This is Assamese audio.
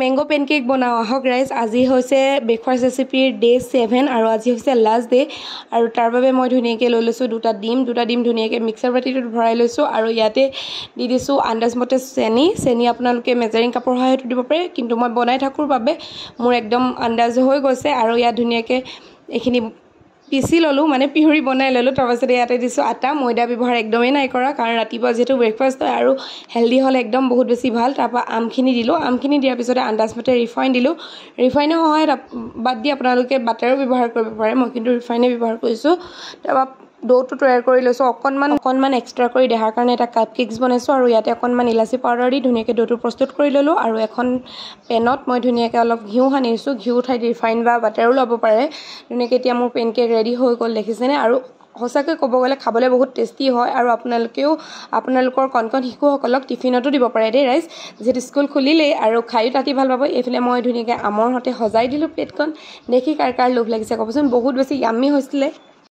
মেংগো পেনকেক বনাওঁ আহক ৰাইজ আজি হৈছে ব্ৰেকফাষ্ট ৰেচিপিৰ ডে 7 আৰু আজি হৈছে লাষ্ট ডে আৰু তাৰ বাবে মই ধুনীয়াকৈ লৈ লৈছোঁ দুটা ডিম ধুনীয়াকৈ মিক্সাৰ বাতিটোত ভৰাই লৈছোঁ আৰু ইয়াতে দি দিছোঁ আন্দাজমতে চেনি আপোনালোকে মেজাৰিং কাপৰ সহায়তো দিব পাৰে কিন্তু মই বনাই থাকোঁ বাবে মোৰ একদম আন্দাজ হৈ গৈছে আৰু ইয়াত ধুনীয়াকৈ এইখিনি পিচি ল'লোঁ মানে পিহুৰি বনাই ল'লোঁ তাৰপাছতে ইয়াতে দিছোঁ আটা ময়দা ব্যৱহাৰ একদমেই নাই কৰা কাৰণ ৰাতিপুৱা যিহেতু ব্ৰেকফাষ্ট হয় আৰু হেল্ডি হ'লে একদম বহুত বেছি ভাল তাৰপৰা আমখিনি দিলোঁ আমখিনি দিয়াৰ পিছতে আন্দাজমতে ৰিফাইন দিলোঁ ৰিফাইনৰ সহায়ত বাদ দি আপোনালোকে বাটাৰো ব্যৱহাৰ কৰিব পাৰে মই কিন্তু ৰিফাইনে ব্যৱহাৰ কৰিছোঁ তাৰপৰা ডোটো তৈয়াৰ কৰি লৈছোঁ অকণমান এক্সট্ৰা কৰি দেহাৰ কাৰণে এটা কাপ কেকছ বনাইছোঁ আৰু ইয়াতে অকণমান ইলাচি পাউডাৰ দি ধুনীয়াকৈ ডোটো প্ৰস্তুত কৰি ল'লোঁ আৰু এখন পেনত মই ধুনীয়াকৈ অলপ ঘিউ সানিছোঁ ঘিউ ঠাইত ৰিফাইন বা বাটাৰো ল'ব পাৰে ধুনীয়াকৈ এতিয়া মোৰ পেনকেক ৰেডি হৈ গ'ল দেখিছেনে আৰু সঁচাকৈ ক'ব গ'লে খাবলৈ বহুত টেষ্টি হয় আৰু আপোনালোকেও আপোনালোকৰ কণ শিশুসকলক টিফিনতো দিব পাৰে দেই ৰাইজ যিহেতু স্কুল খুলিলেই আৰু খায়ো তাতি ভাল পাব এইফালে মই ধুনীয়াকৈ আমৰ সৈতে সজাই দিলোঁ প্লেটখন দেখি কাৰ লোভ লাগিছে ক'বচোন বহুত বেছি য়াম্মি হৈছিলে